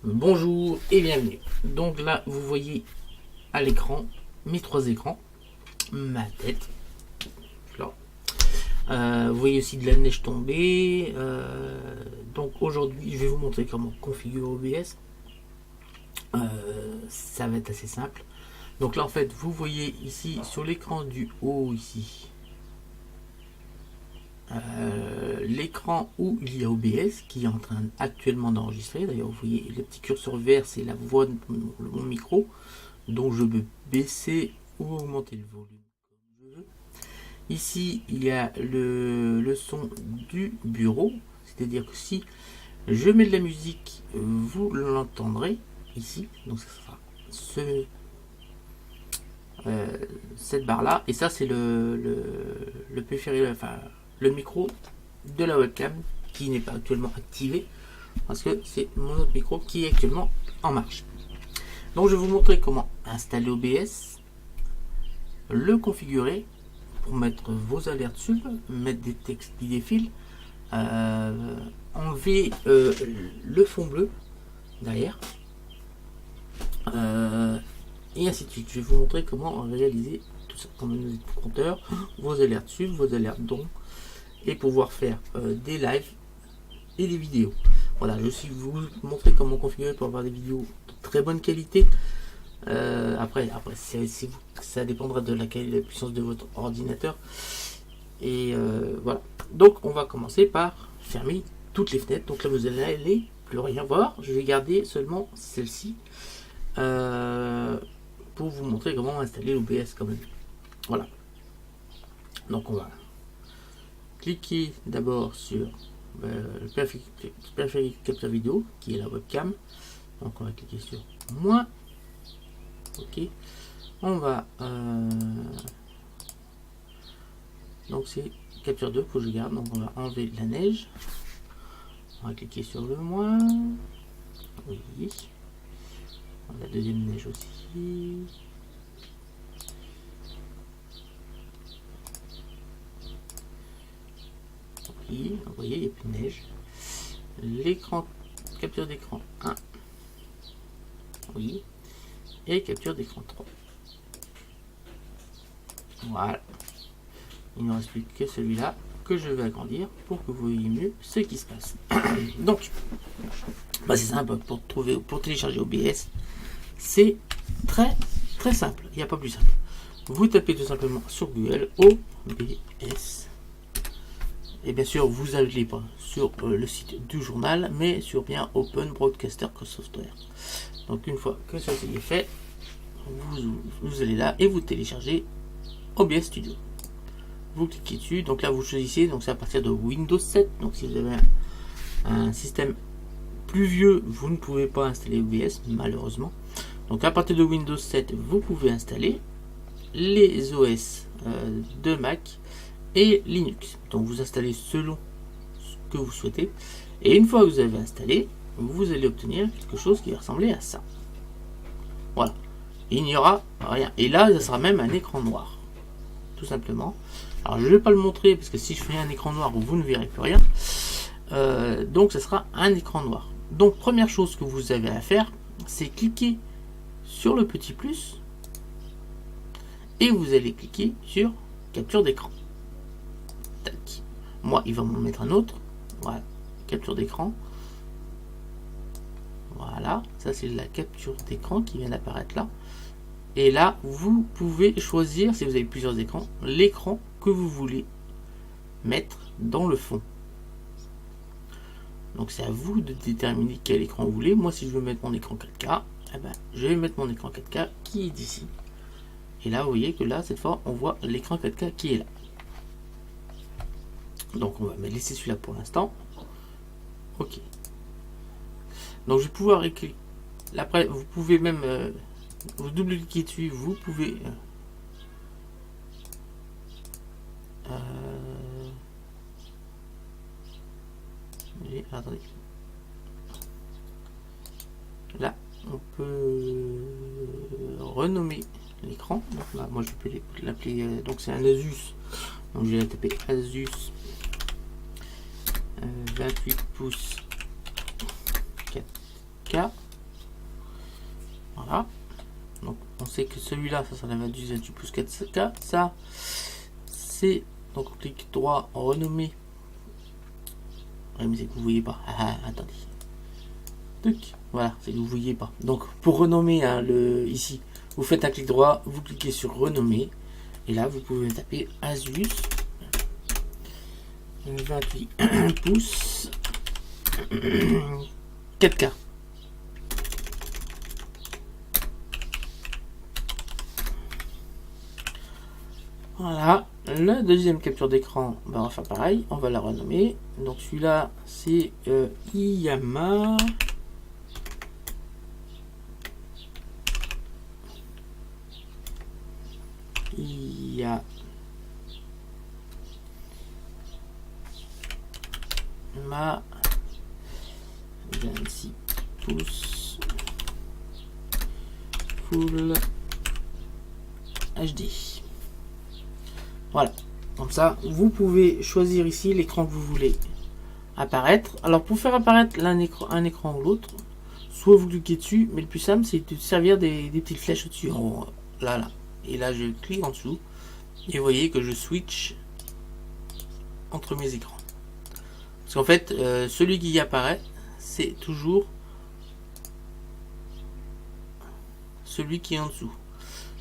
Bonjour et bienvenue. Donc là, vous voyez à l'écran mes trois écrans, ma tête. Là. Vous voyez aussi de la neige tomber. Donc aujourd'hui, je vais vous montrer comment configurer OBS. Ça va être assez simple. Donc là, en fait, vous voyez ici sur l'écran du haut ici. L'écran où il y a OBS qui est en train actuellement d'enregistrer. D'ailleurs, vous voyez le petit curseur vert, c'est la voix de mon micro, dont je peux baisser ou augmenter le volume comme je veux. Ici, il y a le son du bureau, c'est-à-dire que si je mets de la musique, vous l'entendrez ici. Donc, ça sera cette barre là, et ça, c'est le périphérique, enfin le micro de la webcam qui n'est pas actuellement activé parce que c'est mon autre micro qui est actuellement en marche. Donc je vais vous montrer comment installer OBS, le configurer pour mettre vos alertes sub, mettre des textes qui défilent, enlever le fond bleu derrière, et ainsi de suite. Je vais vous montrer comment réaliser tout ça, comment mettre vos compteurs, vos alertes sub, vos alertes dons, et pouvoir faire des lives et des vidéos. Voilà, je vais aussi vous montrer comment configurer pour avoir des vidéos de très bonne qualité. Après ça dépendra de la puissance de votre ordinateur. Et voilà. Donc on va commencer par fermer toutes les fenêtres. Donc là vous allez plus rien voir. Je vais garder seulement celle-ci pour vous montrer comment installer l'OBS quand même. Voilà. Donc on va cliquer d'abord sur le périphérique capteur vidéo qui est la webcam. Donc on va cliquer sur moins. Ok. On va donc c'est capture 2 que je garde. Donc on va enlever la neige. On va cliquer sur le moins. Oui. La deuxième neige aussi. Oui, vous voyez, il n'y a plus de neige. L'écran, capture d'écran 1. Oui. Et capture d'écran 3. Voilà. Il ne reste plus que celui-là que je vais agrandir pour que vous voyez mieux ce qui se passe. Donc, bah c'est simple pour télécharger OBS. C'est très simple. Il n'y a pas plus simple. Vous tapez tout simplement sur Google OBS. Et bien sûr, vous n'allez pas sur le site du journal, mais sur bien Open Broadcaster Software. Donc une fois que ça est fait, vous allez là et vous téléchargez OBS Studio. Vous cliquez dessus, donc là vous choisissez, donc c'est à partir de Windows 7. Donc si vous avez un système plus vieux, vous ne pouvez pas installer OBS malheureusement. Donc à partir de Windows 7, vous pouvez installer les OS de Mac et Linux. Donc vous installez selon ce que vous souhaitez. Et une fois que vous avez installé, vous allez obtenir quelque chose qui va ressembler à ça. Voilà. Il n'y aura rien. Et là, ça sera même un écran noir. Tout simplement. Alors je ne vais pas le montrer parce que si je fais un écran noir, vous ne verrez plus rien. Donc ça sera un écran noir. Donc première chose que vous avez à faire, c'est cliquer sur le petit plus et vous allez cliquer sur capture d'écran. Tac. Moi, il va m'en mettre un autre. Voilà, capture d'écran. Voilà, ça c'est la capture d'écran qui vient d'apparaître là. Et là, vous pouvez choisir, si vous avez plusieurs écrans, l'écran que vous voulez mettre dans le fond. Donc c'est à vous de déterminer quel écran vous voulez. Moi, si je veux mettre mon écran 4K, eh ben, je vais mettre mon écran 4K qui est ici. Et là, vous voyez que là, cette fois, on voit l'écran 4K qui est là. Donc on va laisser celui-là pour l'instant. Ok. Donc je vais pouvoir écrire. Après, vous pouvez même vous double-cliquer dessus. Vous pouvez attendez. Là, on peut renommer l'écran. Là, moi, je peux l'appeler. Donc c'est un Asus. Donc je vais taper Asus 28 pouces 4K. on sait que celui-là, ça sera la 28 pouces 4K. Ça, c'est, donc on clique droit, renommer. Ouais, mais c'est que vous voyez pas. Attendez. Tuc. Voilà, c'est que vous voyez pas. Donc pour renommer hein, ici, vous faites un clic droit, vous cliquez sur renommer. Et là, vous pouvez taper Asus 28 pouces 4K. Voilà, la deuxième capture d'écran, on va faire pareil, on va la renommer. Donc celui-là, c'est Iyama. Iyama 26 pouces Full HD. Voilà, comme ça vous pouvez choisir ici l'écran que vous voulez apparaître. Alors pour faire apparaître un écran ou l'autre, soit vous cliquez dessus, mais le plus simple c'est de servir des petites flèches au-dessus, là, et là je clique en dessous et vous voyez que je switch entre mes écrans. Parce qu'en fait, celui qui y apparaît, c'est toujours celui qui est en dessous.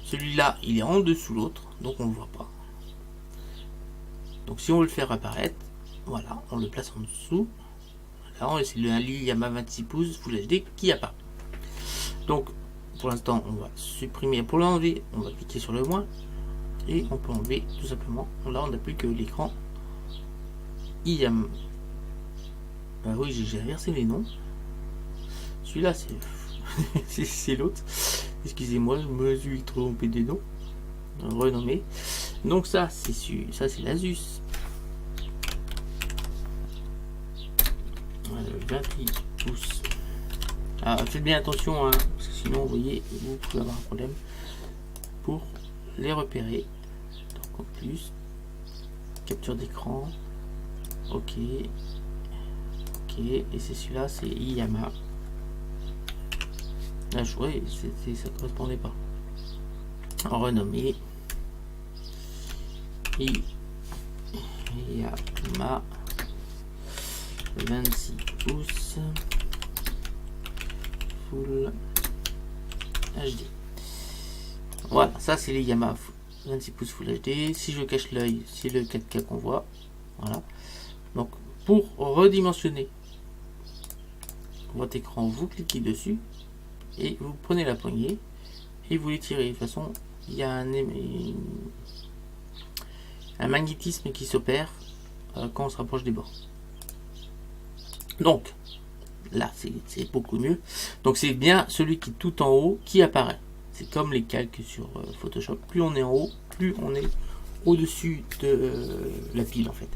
Celui-là, il est en dessous l'autre, donc on ne le voit pas. Donc si on veut le faire apparaître, voilà, on le place en dessous. Voilà, c'est le Iyama 26 pouces Full HD qui apparaît. Donc pour l'instant, on va supprimer. Pour l'enlever, on va cliquer sur le moins. Et on peut enlever tout simplement. Là, on n'a plus que l'écran Iyama. Bah oui, j'ai inversé les noms. Celui-là, c'est c'est l'autre. Excusez-moi, je me suis trompé des noms. Renommé. Donc ça, c'est l'Asus. 28 pouces. Ah, faites bien attention, hein, parce que sinon, vous voyez, vous pouvez avoir un problème pour les repérer. Donc en plus, capture d'écran. Ok. Et c'est celui-là, c'est Iyama. Là, je vois, ça correspondait pas. En renommé. Iyama 26 pouces Full HD. Voilà, ça c'est les Iyama 26 pouces Full HD. Si je cache l'œil, c'est le 4K qu'on voit. Voilà. Donc pour redimensionner votre écran, vous cliquez dessus et vous prenez la poignée et vous l'étirez. De toute façon, il y a un magnétisme qui s'opère quand on se rapproche des bords. Donc là, c'est beaucoup mieux. Donc c'est bien celui qui est tout en haut qui apparaît. C'est comme les calques sur Photoshop. Plus on est en haut, plus on est au-dessus de la pile en fait.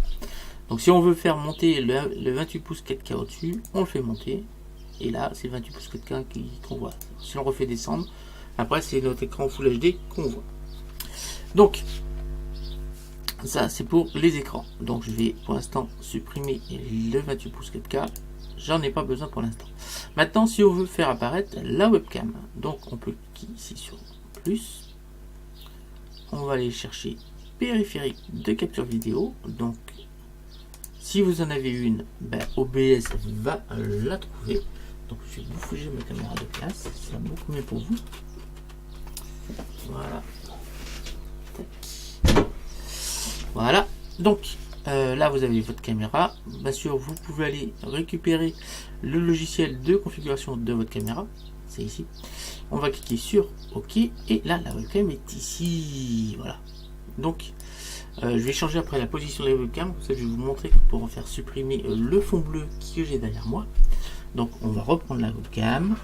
Donc si on veut faire monter le 28 pouces 4K au-dessus, on le fait monter. Et là, c'est le 28 pouces 4K qu'on voit. Si on refait descendre, après c'est notre écran Full HD qu'on voit. Donc, ça c'est pour les écrans. Donc je vais pour l'instant supprimer le 28 pouces 4K. J'en ai pas besoin pour l'instant. Maintenant, si on veut faire apparaître la webcam, donc on peut cliquer ici sur plus. On va aller chercher périphérique de capture vidéo. Donc, si vous en avez une, OBS va la trouver. Donc je vais bouger ma caméra de place, ça sera beaucoup mieux pour vous. Voilà. Voilà. Donc là vous avez votre caméra. Bien sûr, vous pouvez aller récupérer le logiciel de configuration de votre caméra. C'est ici. On va cliquer sur OK et là la webcam est ici. Voilà. Donc je vais changer après la position de la webcam. Ça, je vais vous montrer pour faire supprimer le fond bleu que j'ai derrière moi. Donc on va reprendre la webcam.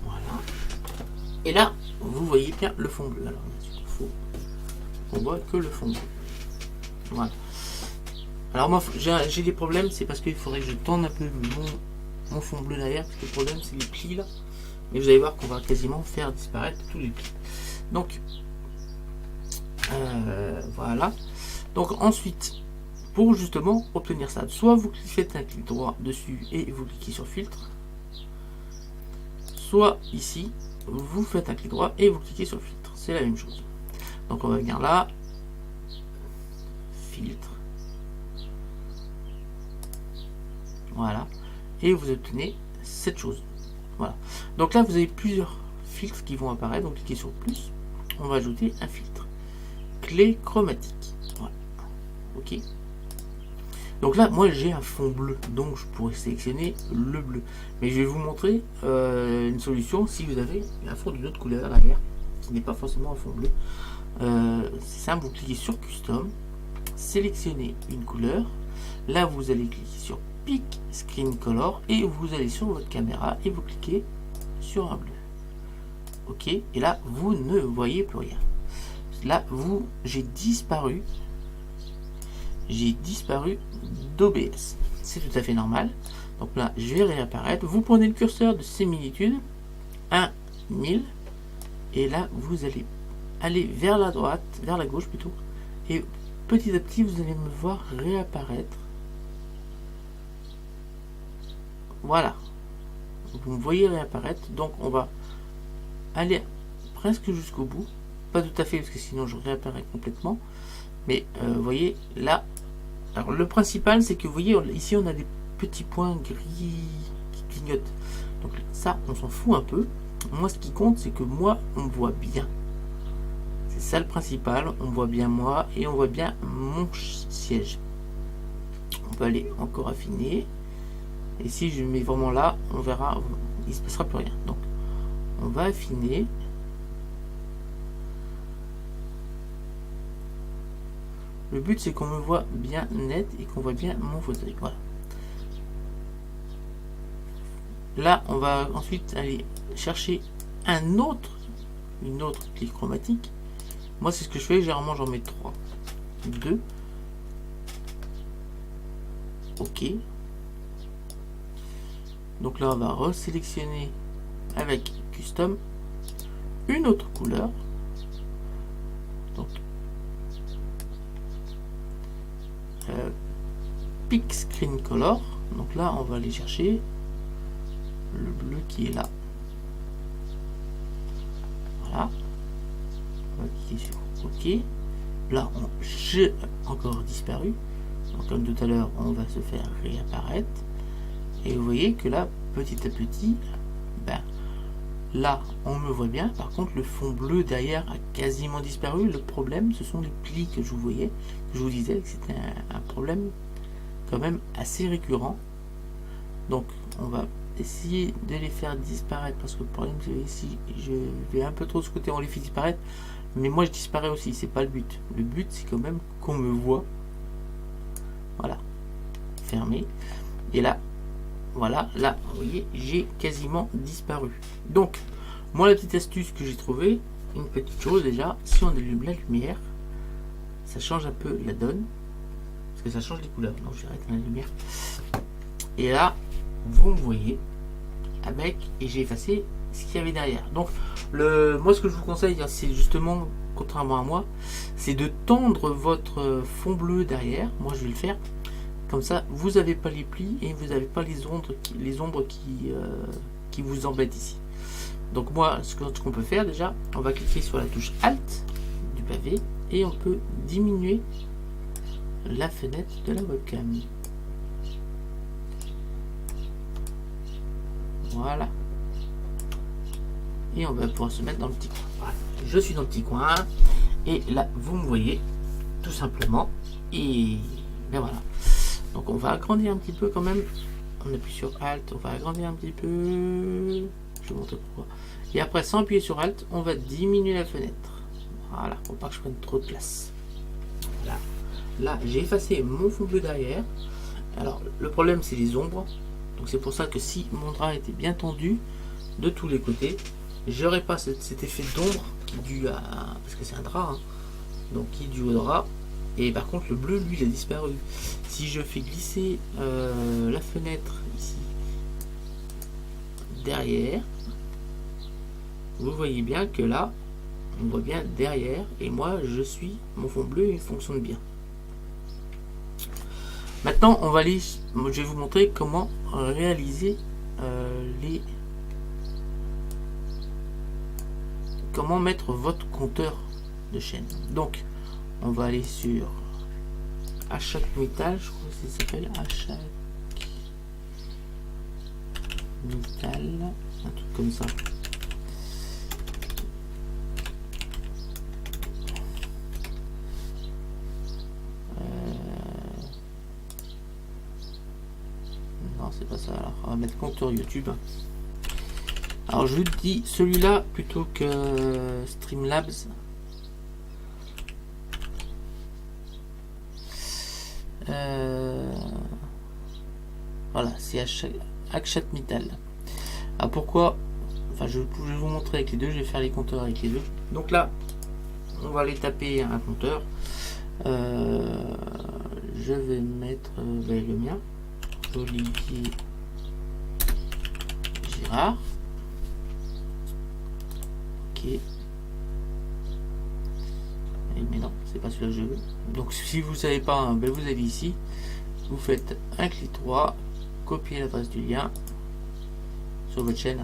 Voilà. Et là, vous voyez bien le fond bleu. Alors, on voit que le fond bleu. Voilà. Alors moi, j'ai des problèmes, c'est parce qu'il faudrait que je tourne un peu mon fond bleu derrière, parce que le problème c'est les plis là. Mais vous allez voir qu'on va quasiment faire disparaître tous les plis. Donc, voilà. Donc ensuite, pour justement obtenir ça, soit vous faites un clic droit dessus et vous cliquez sur filtre, soit ici vous faites un clic droit et vous cliquez sur filtre. C'est la même chose. Donc on va venir là, filtre, voilà, et vous obtenez cette chose. Voilà. Donc là vous avez plusieurs filtres qui vont apparaître. Donc cliquez sur plus. On va ajouter un filtre. Clé chromatique. Voilà. Ok. Donc là, moi j'ai un fond bleu, donc je pourrais sélectionner le bleu. Mais je vais vous montrer une solution si vous avez un fond d'une autre couleur derrière, qui n'est pas forcément un fond bleu. C'est simple, vous cliquez sur Custom, sélectionnez une couleur. Là, vous allez cliquer sur Pick Screen Color et vous allez sur votre caméra et vous cliquez sur un bleu. Ok, et là, vous ne voyez plus rien. Là, j'ai disparu d'OBS. C'est tout à fait normal. Donc là, je vais réapparaître. Vous prenez le curseur de similitude, 1, 1000, et là, vous allez aller vers la droite, vers la gauche plutôt, et petit à petit, vous allez me voir réapparaître. Voilà. Vous me voyez réapparaître. Donc, on va aller presque jusqu'au bout. Pas tout à fait, parce que sinon, je réapparais complètement. Mais vous voyez, là, alors le principal, c'est que vous voyez, ici, on a des petits points gris qui clignotent. Donc ça, on s'en fout un peu. Moi, ce qui compte, c'est que moi, on me voit bien. C'est ça le principal. On voit bien moi et on voit bien mon siège. On peut aller encore affiner. Et si je mets vraiment là, on verra, il ne se passera plus rien. Donc, on va affiner. Le but, c'est qu'on me voit bien net et qu'on voit bien mon fauteuil. Voilà. Là, on va ensuite aller chercher une autre clé chromatique. Moi, c'est ce que je fais. Généralement, j'en mets 3. 2. OK. Donc là, on va resélectionner avec Custom une autre couleur. Donc, Pick Screen Color. Donc là, on va aller chercher le bleu qui est là. Voilà. On va cliquer sur OK. Là, j'ai encore disparu. Donc, comme tout à l'heure, on va se faire réapparaître. Et vous voyez que là, petit à petit, ben, là, on me voit bien. Par contre, le fond bleu derrière a quasiment disparu. Le problème, ce sont les plis que je vous voyais. Que je vous disais que c'était un problème quand même assez récurrent. Donc, on va essayer de les faire disparaître. Parce que le problème, c'est ici, je vais un peu trop de ce côté, on les fait disparaître. Mais moi, je disparais aussi. C'est pas le but. Le but, c'est quand même qu'on me voit. Voilà. Fermé. Et là, voilà, là, vous voyez, j'ai quasiment disparu. Donc, moi, la petite astuce que j'ai trouvée, une petite chose déjà, si on allume la lumière, ça change un peu la donne, parce que ça change les couleurs. Donc, je vais arrêter la lumière. Et là, vous me voyez avec, et j'ai effacé ce qu'il y avait derrière. Donc, moi, ce que je vous conseille, c'est justement, contrairement à moi, c'est de tendre votre fond bleu derrière. Moi, je vais le faire. Comme ça, vous n'avez pas les plis et vous n'avez pas les ombres qui vous embêtent ici. Donc moi, ce qu'on peut faire déjà, on va cliquer sur la touche Alt du pavé et on peut diminuer la fenêtre de la webcam. Voilà. Et on va pouvoir se mettre dans le petit coin. Voilà. Je suis dans le petit coin et là, vous me voyez tout simplement. Et ben voilà. Donc on va agrandir un petit peu quand même. On appuie sur Alt, on va agrandir un petit peu. Je vais vous montrer pourquoi. Et après, sans appuyer sur Alt, on va diminuer la fenêtre. Voilà, pour pas que je prenne trop de place. Là, là j'ai effacé mon fond bleu derrière. Alors, le problème, c'est les ombres. Donc c'est pour ça que si mon drap était bien tendu de tous les côtés, j'aurais pas cet effet d'ombre qui est dû à... Parce que c'est un drap, hein, donc qui est dû au drap. Et par contre, le bleu, lui, il a disparu. Si je fais glisser la fenêtre ici, derrière, vous voyez bien que là, on voit bien derrière. Et moi, mon fond bleu, il fonctionne bien. Maintenant, je vais vous montrer comment réaliser comment mettre votre compteur de chaîne. Donc, on va aller sur Achat Metal, je crois que ça s'appelle Achat Metal, un truc comme ça. Non, c'est pas ça. Alors, on va mettre compteur YouTube. Alors, je vous dis celui-là plutôt que Streamlabs. Voilà, c'est Achat Metal. Alors pourquoi? Enfin, je vais vous montrer avec les deux. Je vais faire les compteurs avec les deux. Donc là, on va aller taper un compteur. Je vais mettre le mien, Olivier Girard. Ok. Mais non, c'est pas celui-là que je veux. Donc si vous savez pas, hein, vous avez ici, vous faites un clic droit, copier l'adresse du lien sur votre chaîne,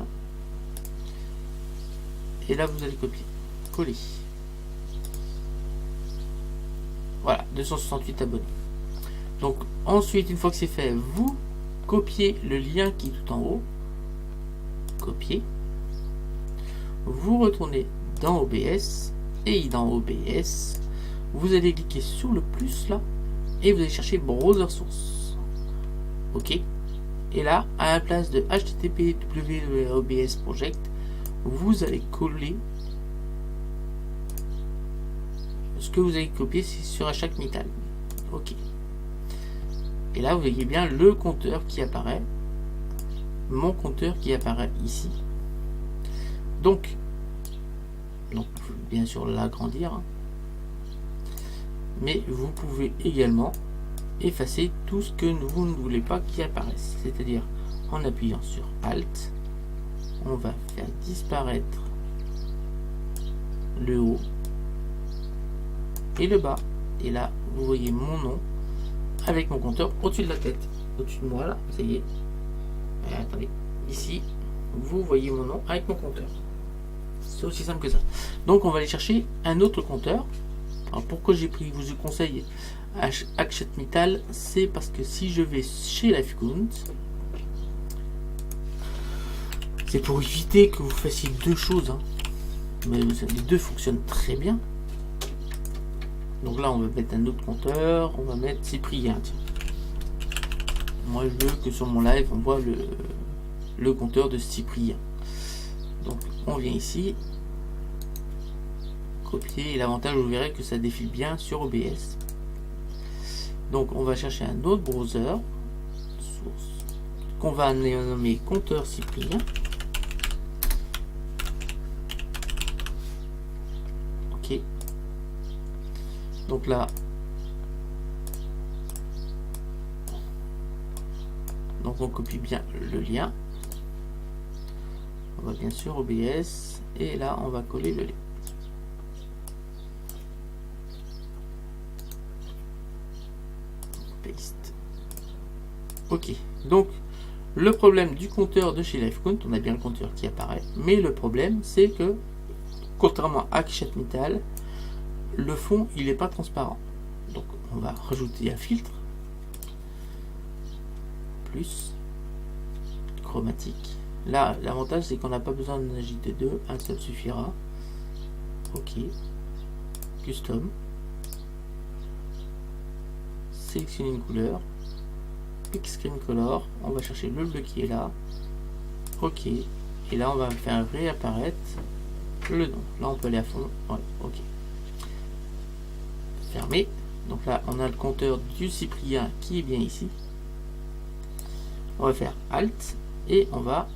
et là vous allez copier, coller. Voilà, 268 abonnés. Donc ensuite, une fois que c'est fait, vous copiez le lien qui est tout en haut, copier, vous retournez dans OBS, et dans OBS, vous allez cliquer sur le plus là, et vous allez chercher Browser Source. Ok. Et là, à la place de HTTP OBS Project, vous allez coller ce que vous avez copié sur Achat Metal. Ok. Et là, vous voyez bien le compteur qui apparaît, mon compteur qui apparaît ici. Donc bien sûr l'agrandir, mais vous pouvez également effacer tout ce que vous ne voulez pas qui apparaisse, c'est-à-dire en appuyant sur Alt, on va faire disparaître le haut et le bas, et là vous voyez mon nom avec mon compteur au-dessus de la tête, au-dessus de moi là, ça y est. Et attendez, ici vous voyez mon nom avec mon compteur. C'est aussi simple que ça. Donc on va aller chercher un autre compteur. Alors pourquoi j'ai pris, je vous conseille Achat Metal, c'est parce que si je vais chez Livecount, c'est pour éviter que vous fassiez deux choses, hein. Mais les deux fonctionnent très bien. Donc là on va mettre un autre compteur, on va mettre Cyprien. Tiens. Moi je veux que sur mon live on voit le compteur de Cyprien. Donc on vient ici, copier, et l'avantage vous verrez que ça défile bien sur OBS. Donc on va chercher un autre browser source qu'on va nommer compteur Cyprien. Ok. Donc là, donc on copie bien le lien. On va bien sûr OBS, et là on va coller le lien. Paste. Ok, donc le problème du compteur de chez Livecount, on a bien le compteur qui apparaît, mais le problème c'est que contrairement à Achat Metal, le fond il n'est pas transparent. Donc on va rajouter un filtre, plus chromatique. Là, l'avantage c'est qu'on n'a pas besoin d'en ajouter deux, un seul suffira. Ok. Custom. Sélectionner une couleur. Pick Screen Color. On va chercher le bleu qui est là. Ok. Et là, on va faire réapparaître le nom. Là, on peut aller à fond. Ouais, ok. Fermé. Donc là, on a le compteur du Cyprien qui est bien ici. On va faire Alt et on va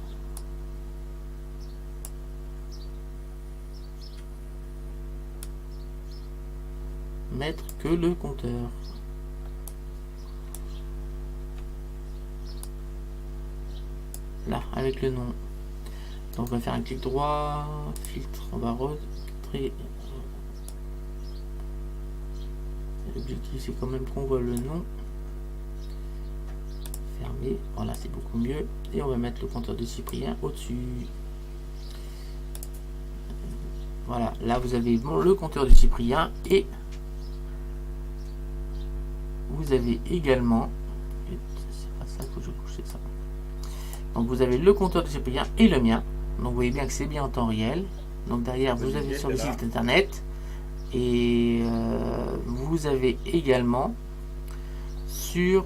mettre que le compteur. Là, avec le nom. Donc on va faire un clic droit, filtre, on va retirer. L'objectif c'est quand même qu'on voit le nom. Fermé, voilà, c'est beaucoup mieux. Et on va mettre le compteur de Cyprien au-dessus. Voilà, là vous avez le compteur de Cyprien et vous avez également, c'est pas ça, il faut que je couche ça. Donc vous avez le compteur de Cyprien et le mien. Donc vous voyez bien que c'est bien en temps réel. Donc derrière vous avez sur le site internet et vous avez également sur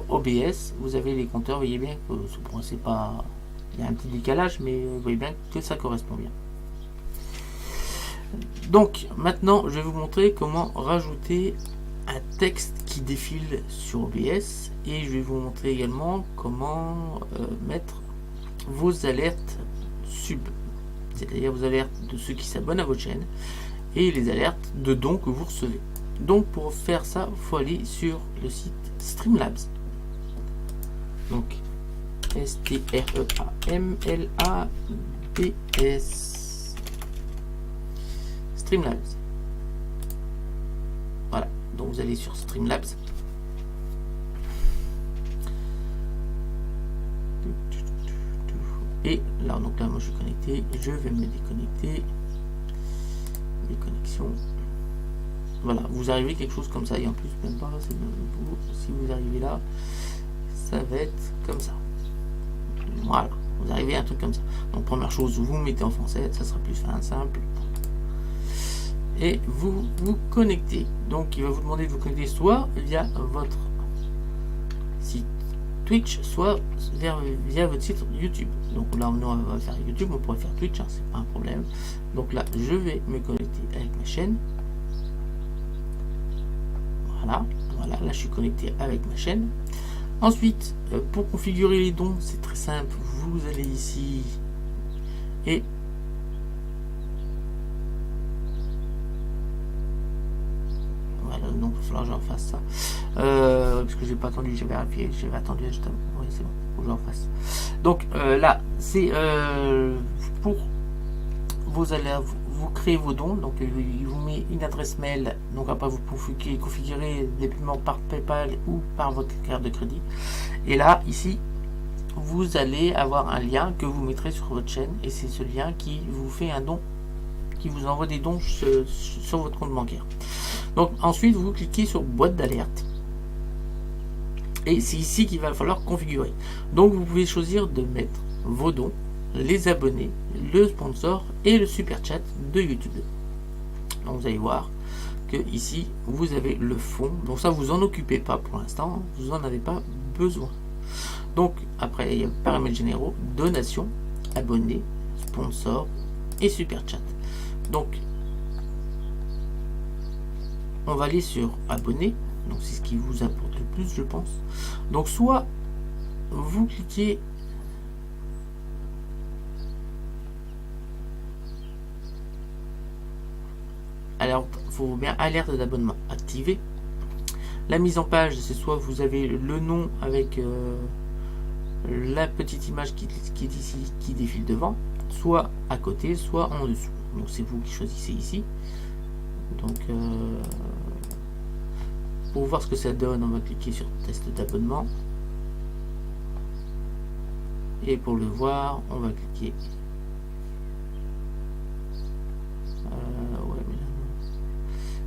OBS, vous avez les compteurs. Vous voyez bien que c'est pas, il y a un petit décalage, mais vous voyez bien que ça correspond bien. Donc maintenant je vais vous montrer comment rajouter un texte qui défile sur OBS et je vais vous montrer également comment mettre vos alertes sub, c'est-à-dire vos alertes de ceux qui s'abonnent à votre chaîne et les alertes de dons que vous recevez. Donc pour faire ça, il faut aller sur le site Streamlabs. Donc STREAMLABS Streamlabs. Voilà, donc vous allez sur Streamlabs. Et là, donc là, moi je suis connecté, je vais me déconnecter. Les connexions. Voilà, vous arrivez quelque chose comme ça, et en plus, même pas, si vous arrivez là, ça va être comme ça. Voilà, vous arrivez à un truc comme ça. Donc première chose, vous mettez en français, ça sera plus simple. Et vous vous connectez. Donc il va vous demander de vous connecter soit via votre site Twitch, soit via votre site YouTube. Donc là on va faire YouTube, on pourrait faire Twitch, hein, c'est pas un problème. Donc là je vais me connecter avec ma chaîne. Voilà, là je suis connecté avec ma chaîne. Ensuite, pour configurer les dons, c'est très simple. Vous allez ici et voilà, donc il va falloir que j'en fasse ça. Parce que j'ai pas attendu, j'avais vérifié, j'avais attendu justement. Oui, c'est bon, faut que j'en fasse. Donc là, c'est pour vous allez vous créez vos dons. Donc il vous met une adresse mail. Donc après vous pouvez configurer des paiements par PayPal ou par votre carte de crédit. Et là, ici, vous allez avoir un lien que vous mettrez sur votre chaîne et c'est ce lien qui vous fait un don, qui vous envoie des dons sur votre compte bancaire. Donc ensuite vous cliquez sur boîte d'alerte et c'est ici qu'il va falloir configurer. Donc vous pouvez choisir de mettre vos dons, les abonnés, le sponsor et le super chat de YouTube. Donc vous allez voir que ici vous avez le fond, donc ça vous en occupez pas pour l'instant, vous en avez pas besoin. Donc après il y a paramètres généraux, donation, abonnés, sponsor et super chat. Donc on va aller sur abonnés, donc c'est ce qui vous importe le plus je pense. Donc soit vous cliquez alors il faut bien alerte d'abonnement activé. La mise en page, c'est soit vous avez le nom avec la petite image qui est ici, qui défile devant, soit à côté, soit en dessous. Donc c'est vous qui choisissez ici. Donc pour voir ce que ça donne, on va cliquer sur test d'abonnement. Et pour le voir, on va cliquer.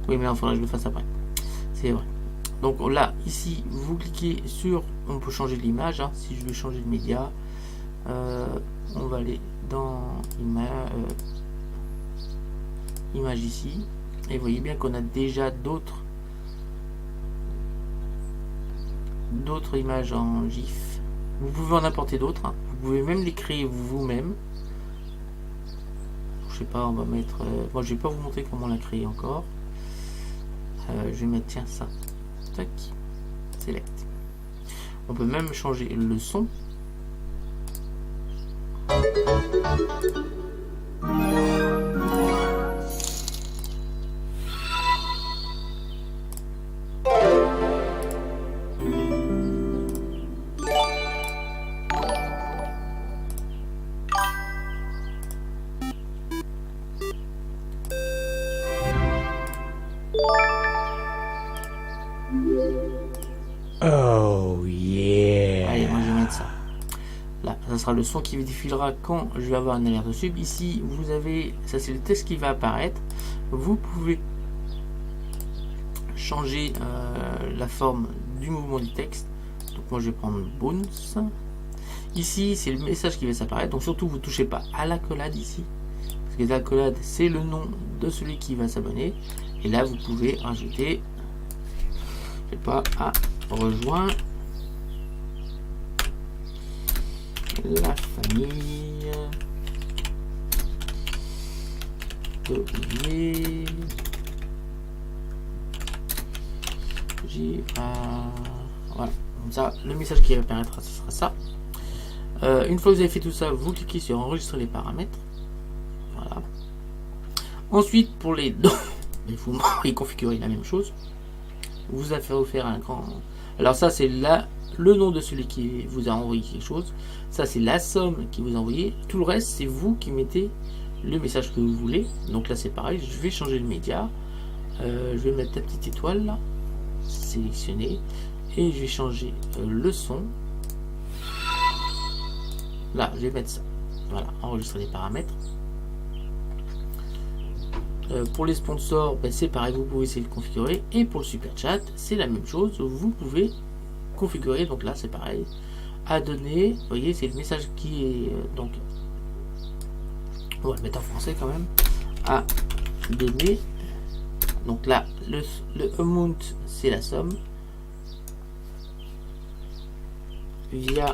Oui, mais là, il faudra que je le fasse après. C'est vrai. Donc là, ici, vous cliquez sur... On peut changer de l'image. Hein. Si je veux changer de média, on va aller dans image ici. Et vous voyez bien qu'on a déjà d'autres images en GIF. Vous pouvez en apporter d'autres. Hein. Vous pouvez même les créer vous-même. Je sais pas, on va mettre... moi, je vais pas vous montrer comment la créer encore. Je vais mettre, tiens, ça. Tac. Select. On peut même changer le son. sera le son qui défilera quand je vais avoir une alerte sub. Ici, vous avez, ça c'est le texte qui va apparaître. Vous pouvez changer la forme du mouvement du texte. Donc moi je vais prendre Bounce. Ici, c'est le message qui va s'apparaître. Donc surtout, vous ne touchez pas à l'accolade ici. Parce que l'accolade, c'est le nom de celui qui va s'abonner. Et là, vous pouvez rajouter, je sais pas, à rejoindre la famille d'Olivier Girard. Voilà, comme ça, le message qui apparaîtra, ce sera ça. Une fois que vous avez fait tout ça, vous cliquez sur enregistrer les paramètres. Voilà. Ensuite, pour les dons, il faut configurer la même chose. Vous avez offert un grand. Alors ça, c'est le nom de celui qui vous a envoyé quelque chose. Ça, c'est la somme qui vous a envoyé. Tout le reste, c'est vous qui mettez le message que vous voulez. Donc là, c'est pareil. Je vais changer le média. Je vais mettre la petite étoile là, sélectionner, et je vais changer le son. Là, je vais mettre ça. Voilà, enregistrer les paramètres. Pour les sponsors, ben, c'est pareil, vous pouvez essayer de le configurer. Et pour le super chat, c'est la même chose. Vous pouvez configurer. Donc là, c'est pareil. À donner, vous voyez, c'est le message qui est donc. On va le mettre en français quand même. À donner. Donc là, le amount, c'est la somme. Via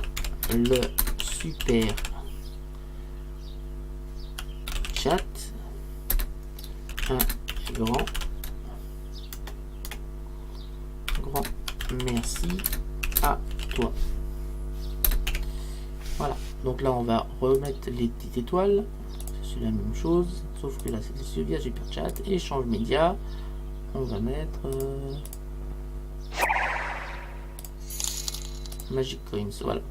le super chat, un grand merci à toi. Voilà, donc là on va remettre les petites étoiles, c'est la même chose, sauf que là c'est via super chat. Et change média, on va mettre Magic Coins. Voilà,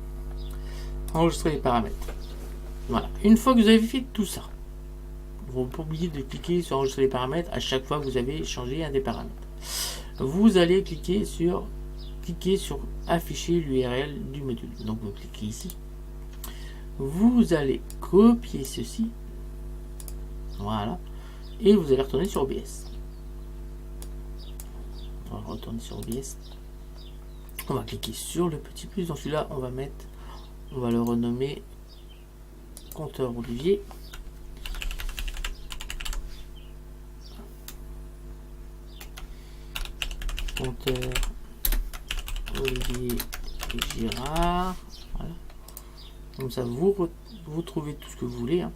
enregistrer les paramètres. Voilà, une fois que vous avez fait tout ça, vous n'avez pas oublié de cliquer sur enregistrer les paramètres à chaque fois que vous avez changé un des paramètres. Vous allez cliquer sur afficher l'URL du module. Donc vous cliquez ici, vous allez copier ceci, voilà, et vous allez retourner sur OBS. On va retourner sur OBS. On va cliquer sur le petit plus. Dans celui-là, on va le renommer compteur Olivier. Compteur Olivier Girard. Voilà. Comme ça, vous trouvez tout ce que vous voulez. Hein.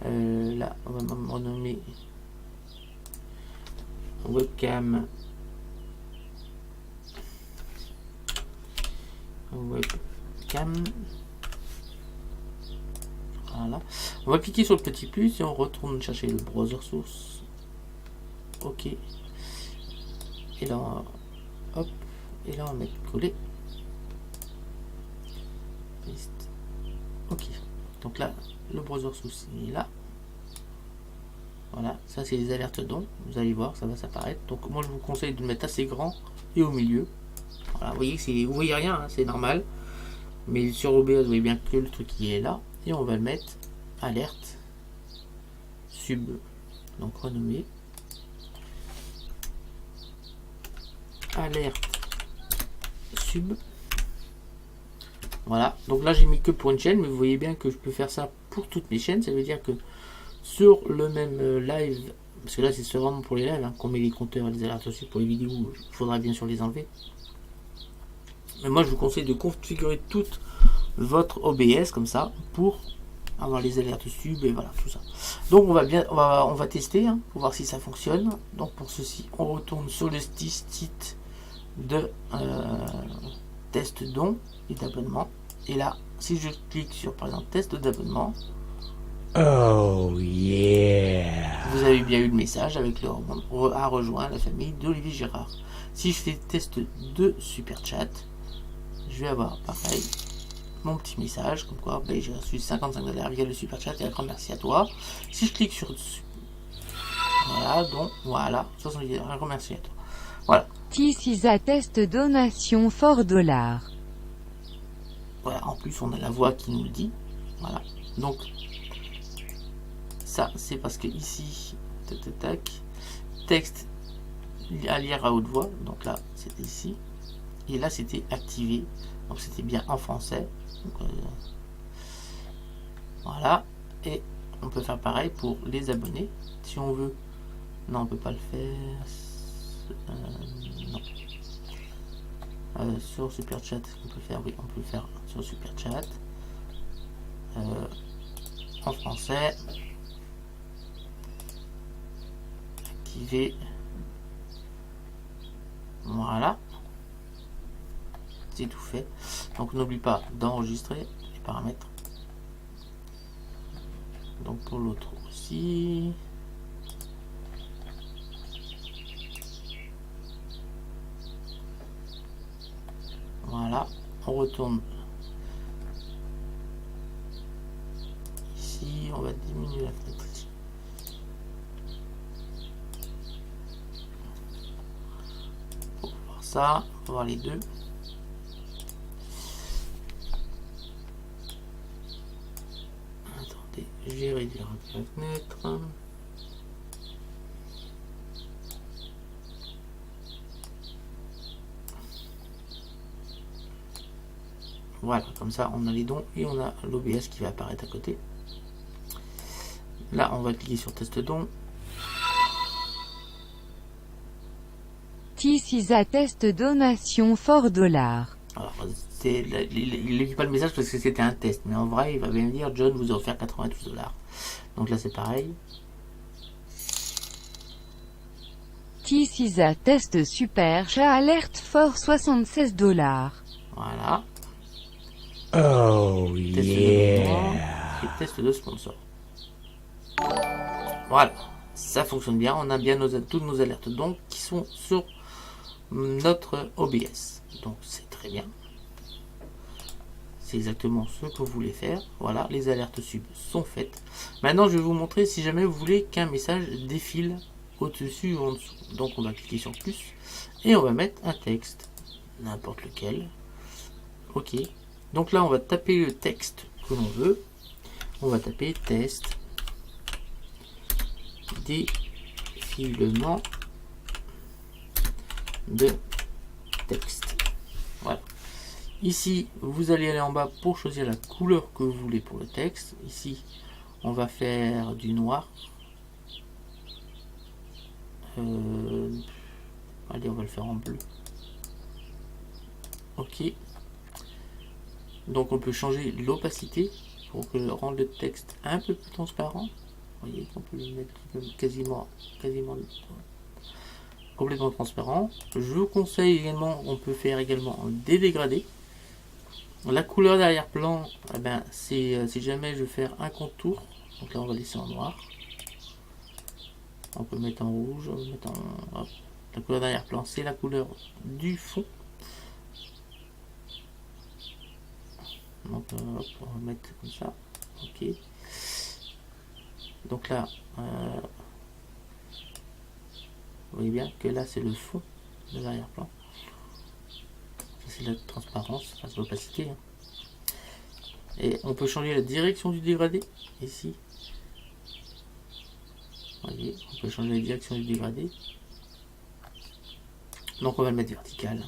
Là, on va me renommer webcam. Voilà. On va cliquer sur le petit plus et on retourne chercher le browser source. Ok. Et là, hop. Et là, on va mettre coller. Paste. Ok. Donc là, le browser source est là. Voilà. Ça, c'est les alertes dons. Vous allez voir, ça va s'apparaître. Donc moi, je vous conseille de le mettre assez grand et au milieu. Voilà. Vous voyez, vous voyez rien, hein, c'est normal. Mais sur OBS, vous voyez bien que le truc qui est là. Et on va le mettre alerte sub. Donc renommé alerte sub. Voilà. Donc là, j'ai mis que pour une chaîne, mais vous voyez bien que je peux faire ça pour toutes mes chaînes. Ça veut dire que sur le même live, parce que là, c'est vraiment pour les lives hein, qu'on met les compteurs et les alertes sub. Pour les vidéos, il faudra bien sûr les enlever. Mais moi, je vous conseille de configurer toute votre OBS comme ça pour avoir les alertes sub et voilà tout ça. Donc on va tester hein, pour voir si ça fonctionne. Donc pour ceci, on retourne sur le site de test don et d'abonnement. Et là, si je clique sur par exemple test d'abonnement, oh yeah, vous avez bien eu le message avec le à rejoindre la famille d'Olivier Girard. Si je fais test de super chat, je vais avoir pareil mon petit message comme quoi ben, j'ai reçu 55 $ via le super chat et un grand merci à toi. Si je clique sur dessus, voilà, donc voilà, 70 $, un grand merci à toi. Voilà. T6 atteste donation $4. Voilà, en plus on a la voix qui nous le dit. Voilà, donc ça c'est parce que ici, tac, tac, tac, texte à lire à haute voix, donc là c'était ici, et là c'était activé, donc c'était bien en français. Donc, voilà, et on peut faire pareil pour les abonnés si on veut. Non, on peut pas le faire. Non. Sur Super Chat, on peut faire, oui, on peut le faire sur Super Chat. En français. Activer. Voilà. C'est tout fait. Donc n'oublie pas d'enregistrer les paramètres. Donc pour l'autre aussi. Voilà, on retourne ici, on va diminuer la fenêtre ici. Pour voir ça, on va voir les deux. Attendez, je vais réduire un peu la fenêtre. Voilà, comme ça on a les dons et on a l'OBS qui va apparaître à côté. Là on va cliquer sur test don. T6A test donation $4. Alors il n'écrit pas le message parce que c'était un test, mais en vrai il va bien dire John vous a offert $92. Donc là c'est pareil. T6A test super chat alerte for $76. Voilà. Oh Test yeah. et test de sponsor. Voilà, ça fonctionne bien. On a bien toutes nos alertes donc qui sont sur notre OBS. Donc c'est très bien. C'est exactement ce que vous voulez faire. Voilà, les alertes sub sont faites. Maintenant, je vais vous montrer si jamais vous voulez qu'un message défile au-dessus ou en dessous. Donc on va cliquer sur plus et on va mettre un texte, n'importe lequel. Ok. Donc là, on va taper le texte que l'on veut. On va taper test défilement de texte. Voilà. Ici, vous allez aller en bas pour choisir la couleur que vous voulez pour le texte. Ici, on va faire du noir. Allez, on va le faire en bleu. Ok. Donc on peut changer l'opacité pour rendre le texte un peu plus transparent. Vous voyez qu'on peut le mettre quasiment complètement transparent. Je vous conseille également, on peut faire également des dégradés. La couleur d'arrière-plan, eh ben, c'est si jamais je veux faire un contour, donc là on va laisser en noir. On peut mettre en rouge, on peut mettre en... Hop. La couleur d'arrière-plan, c'est la couleur du fond. Donc hop, on va mettre comme ça. Ok. Donc là, vous voyez bien que là c'est le fond de l'arrière-plan. C'est la transparence, enfin, c'est l'opacité. Hein. Et on peut changer la direction du dégradé ici. Vous voyez, on peut changer la direction du dégradé. Donc on va le mettre vertical.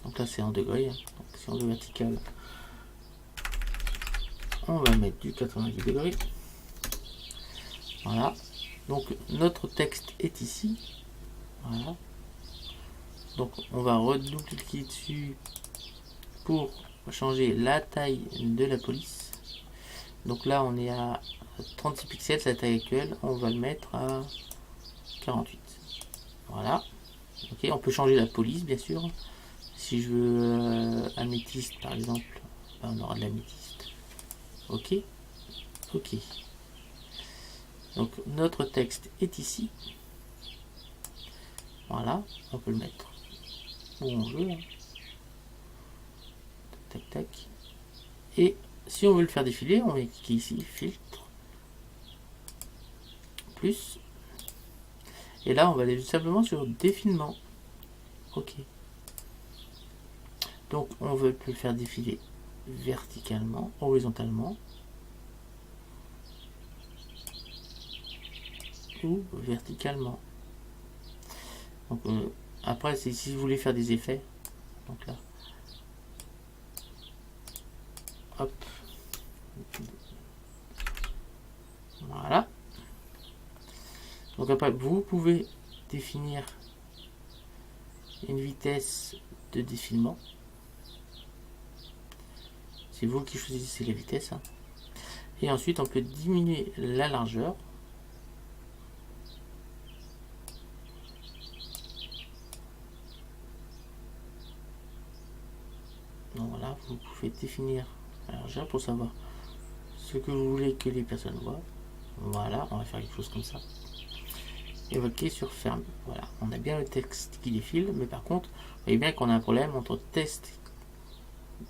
Donc là c'est en degrés. Hein. Donc si on veut vertical, on va mettre du 90 degrés. Voilà. Donc notre texte est ici. Voilà. Donc on va redouble-cliquer dessus pour changer la taille de la police. Donc là on est à 36 pixels, c'est la taille actuelle. On va le mettre à 48. Voilà. Ok, on peut changer la police bien sûr. Si je veux améthyste par exemple, ben, on aura de l'améthyste. Ok. Ok. Donc notre texte est ici. Voilà, on peut le mettre où on veut. Hein. Tac tac. Et si on veut le faire défiler, on va cliquer ici, filtre, plus. Et là, on va aller tout simplement sur défilement. Ok. Donc on veut le faire défiler verticalement, horizontalement ou verticalement. Donc après, c'est si vous voulez faire des effets. Donc là, hop, voilà. Donc après, vous pouvez définir une vitesse de défilement. C'est vous qui choisissez la vitesse. Hein. Et ensuite, on peut diminuer la largeur. Donc voilà, vous pouvez définir la largeur pour savoir ce que vous voulez que les personnes voient. Voilà, on va faire quelque chose comme ça. Et cliquez sur ferme. Voilà, on a bien le texte qui défile, mais par contre, vous voyez bien qu'on a un problème entre texte,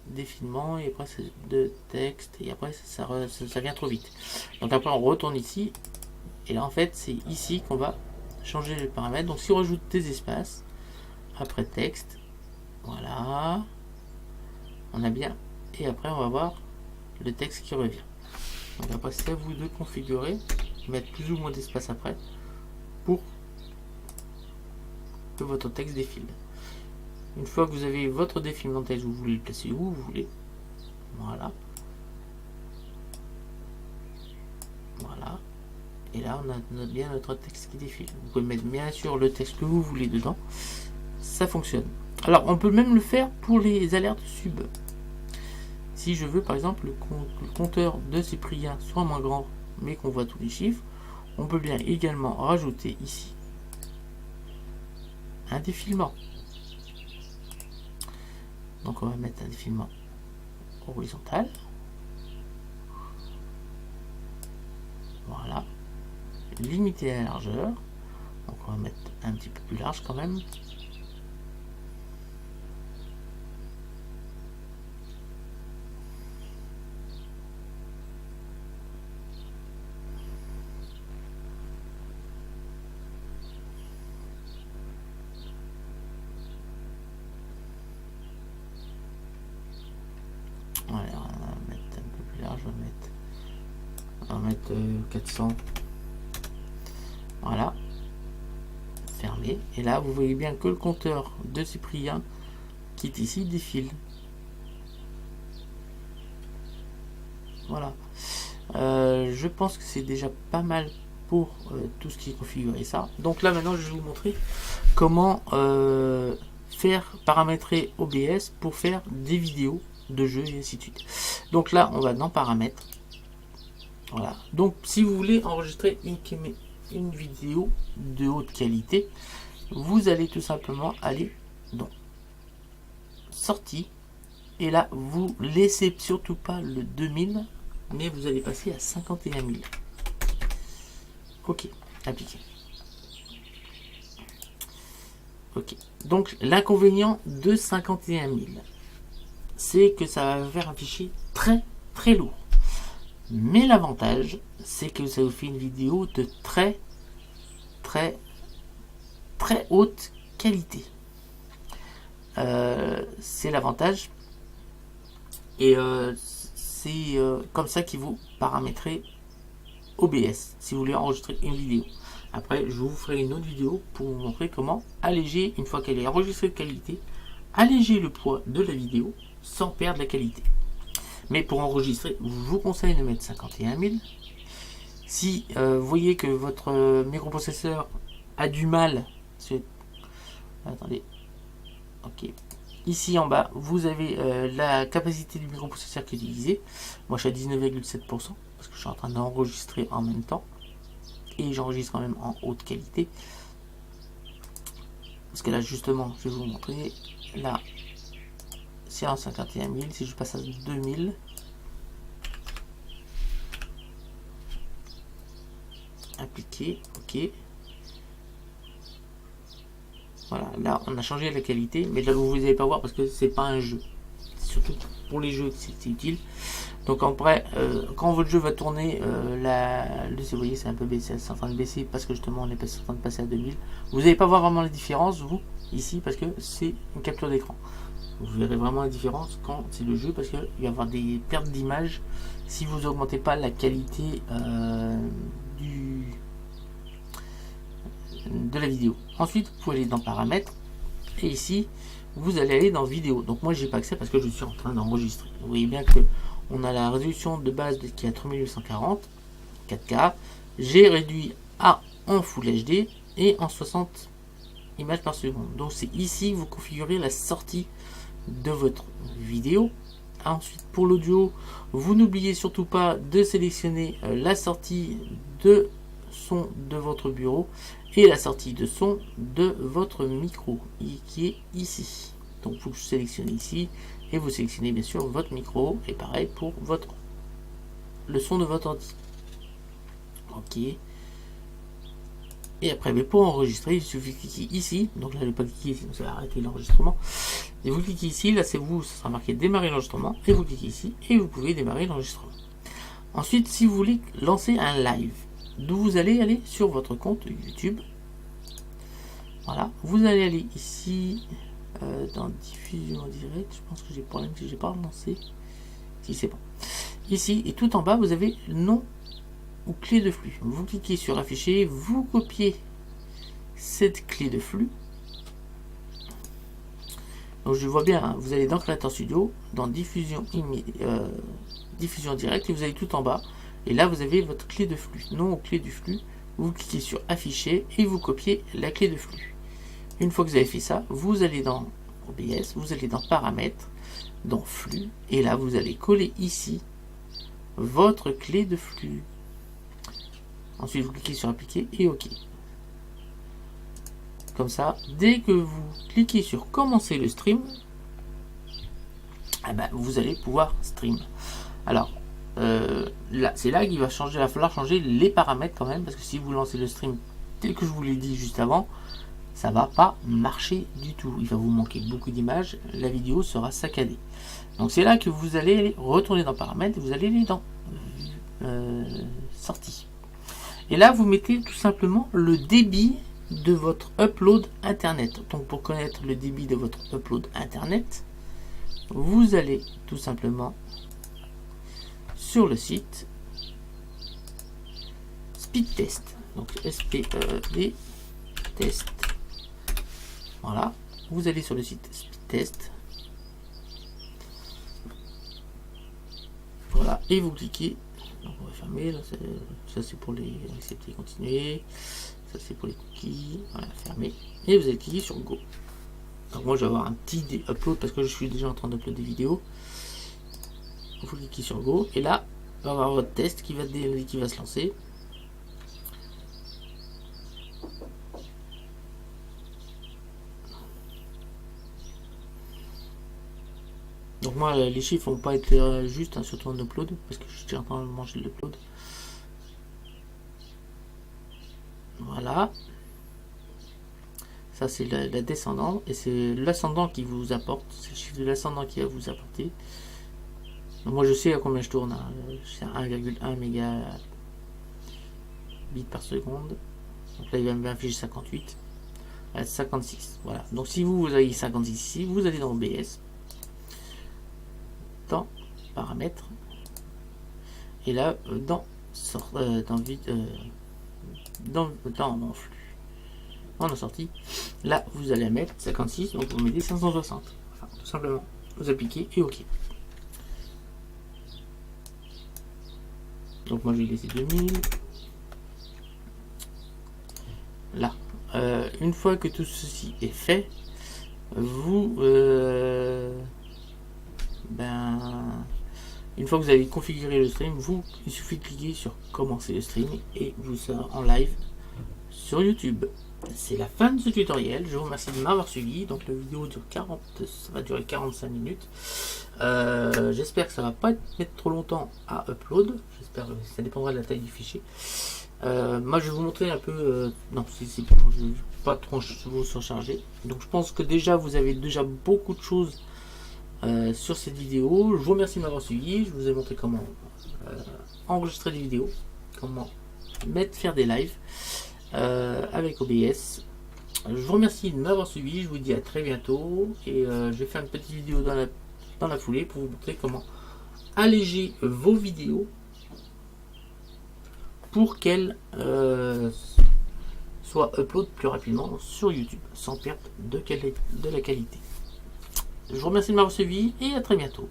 défilement, et après c'est de texte, et après ça vient trop vite. Donc après on retourne ici, et là en fait c'est ici qu'on va changer les paramètres. Donc si on rajoute des espaces, après texte, voilà, on a bien, et après on va voir le texte qui revient. Donc après c'est à vous de configurer, mettre plus ou moins d'espace après, pour que votre texte défile. Une fois que vous avez votre défilement de texte, vous voulez le placer où vous voulez. Voilà. Voilà. Et là, on a bien notre texte qui défile. Vous pouvez mettre bien sûr le texte que vous voulez dedans. Ça fonctionne. Alors, on peut même le faire pour les alertes sub. Si je veux, par exemple, le compteur de Cyprien soit moins grand, mais qu'on voit tous les chiffres, on peut bien également rajouter ici un défilement. Donc on va mettre un défilement horizontal. Voilà. Limiter la largeur. Donc on va mettre un petit peu plus large quand même. Voilà, on va mettre un peu plus large, on va mettre 400. Voilà. Fermé. Et là, vous voyez bien que le compteur de Cyprien qui est ici défile. Voilà. Je pense que c'est déjà pas mal pour tout ce qui est configuré ça. Donc là, maintenant, je vais vous montrer comment faire paramétrer OBS pour faire des vidéos de jeux et ainsi de suite. Donc là, on va dans paramètres. Voilà. Donc, si vous voulez enregistrer une vidéo de haute qualité, vous allez tout simplement aller dans sortie, et là, vous laissez surtout pas le 2000, mais vous allez passer à 51 000. Ok, appliqué. Ok. Donc, l'inconvénient de 51 000, c'est que ça va faire un fichier très très lourd. Mais l'avantage, c'est que ça vous fait une vidéo de très haute qualité. C'est l'avantage. Et c'est comme ça qu'il vous paramétrez OBS si vous voulez enregistrer une vidéo. Après, je vous ferai une autre vidéo pour vous montrer comment alléger, une fois qu'elle est enregistrée de qualité, alléger le poids de la vidéo sans perdre la qualité. Mais pour enregistrer, je vous conseille de mettre 51 000. Si vous voyez que votre microprocesseur a du mal, attendez, ok, ici en bas, vous avez la capacité du microprocesseur qui est utilisée. Moi, je suis à 19,7% parce que je suis en train d'enregistrer en même temps et j'enregistre quand même en haute qualité. Parce que là, justement, je vais vous montrer. Là, c'est en 51 000. Si je passe à 2000, appliquer, ok. Voilà, là on a changé la qualité, mais là vous n'allez pas voir parce que c'est pas un jeu. Surtout pour les jeux que c'est utile. Donc après, quand votre jeu va tourner, vous voyez c'est un peu baissé, c'est en train de baisser parce que justement on est en train de passer à 2000. Vous n'allez pas voir vraiment la différence vous, ici parce que c'est une capture d'écran. Vous verrez vraiment la différence quand c'est le jeu, parce qu'il va y avoir des pertes d'image si vous augmentez pas la qualité de la vidéo. Ensuite, vous pouvez aller dans paramètres et ici vous allez aller dans vidéo. Donc moi j'ai pas accès parce que je suis en train d'enregistrer. Vous voyez bien que on a la résolution de base qui est à 3840 4K. J'ai réduit à en Full HD et en 60 images par seconde. Donc c'est ici vous configurez la sortie de votre vidéo. Ensuite pour l'audio, vous n'oubliez surtout pas de sélectionner la sortie de son de votre bureau et la sortie de son de votre micro qui est ici. Donc vous sélectionnez ici et vous sélectionnez bien sûr votre micro, et pareil pour le son de votre ordi. Ok. Et après, mais pour enregistrer, il suffit de cliquer ici. Donc là, je ne vais pas cliquer, sinon ça va arrêter l'enregistrement. Et vous cliquez ici, là c'est vous, ça sera marqué démarrer l'enregistrement. Et vous cliquez ici et vous pouvez démarrer l'enregistrement. Ensuite, si vous voulez lancer un live, d'où vous allez aller sur votre compte YouTube. Voilà, vous allez aller ici dans diffusion en direct. Je pense que j'ai problème si j'ai pas lancé. Si c'est bon. Ici et tout en bas, vous avez le nom ou clé de flux. Vous cliquez sur afficher, vous copiez cette clé de flux. Donc je vois bien, hein, vous allez dans Creator Studio, dans diffusion directe, et vous allez tout en bas. Et là, vous avez votre clé de flux, nom ou clé du flux. Vous cliquez sur afficher et vous copiez la clé de flux. Une fois que vous avez fait ça, vous allez dans OBS, vous allez dans paramètres, dans flux, et là vous allez coller ici votre clé de flux. Ensuite, vous cliquez sur appliquer et OK. Comme ça, dès que vous cliquez sur commencer le stream, eh ben, vous allez pouvoir stream. Alors, là, c'est là qu'il va changer, il va falloir changer les paramètres quand même, parce que si vous lancez le stream tel que je vous l'ai dit juste avant, ça va pas marcher du tout. Il va vous manquer beaucoup d'images, la vidéo sera saccadée. Donc c'est là que vous allez retourner dans paramètres, vous allez aller dans sortie. Et là, vous mettez tout simplement le débit de votre upload internet. Donc pour connaître le débit de votre upload internet, vous allez tout simplement sur le site Speed Test. Donc SPED Test. Voilà. Vous allez sur le site Speed Test. Voilà. Et vous cliquez. Donc on va fermer, là, ça c'est pour les accepter, continuer, ça c'est pour les cookies, voilà, fermer, et vous allez cliquer sur Go. Donc moi je vais avoir un petit upload parce que je suis déjà en train d'uploader des vidéos. Vous cliquez sur Go, et là, on va avoir votre test qui va se lancer. Donc moi les chiffres vont pas être justes, hein, surtout en upload, parce que je suis en train de manger l'upload. Voilà. Ça c'est la descendante, et c'est l'ascendant qui vous apporte, c'est le chiffre de l'ascendant qui va vous apporter. Donc moi je sais à combien je tourne, hein. C'est 1,1 méga bits par seconde. Donc là il va m'afficher 58. 56. Voilà. Donc si vous avez 56 ici, vous allez dans OBS. Dans paramètres, et là dans mon flux, on a sorti, là vous allez mettre 56, donc vous mettez 560, enfin, tout simplement vous appliquez et OK. Donc moi je vais laisser 2000 là. Une fois que tout ceci est fait, vous une fois que vous avez configuré le stream, il suffit de cliquer sur commencer le stream et vous serez en live sur YouTube. C'est la fin de ce tutoriel. Je vous remercie de m'avoir suivi. Donc la vidéo dure ça va durer 45 minutes. J'espère que ça va pas mettre trop longtemps à upload. J'espère que ça dépendra de la taille du fichier. Moi je vais vous montrer un peu. Non, c'est bon, je ne vais pas trop vous surcharger. Donc je pense que déjà vous avez déjà beaucoup de choses sur cette vidéo. Je vous remercie de m'avoir suivi. Je vous ai montré comment enregistrer des vidéos, comment faire des lives avec OBS. Je vous remercie de m'avoir suivi, je vous dis à très bientôt et je vais faire une petite vidéo dans la foulée pour vous montrer comment alléger vos vidéos pour qu'elles soient upload plus rapidement sur YouTube sans perte de la qualité. Je vous remercie de m'avoir suivi et à très bientôt.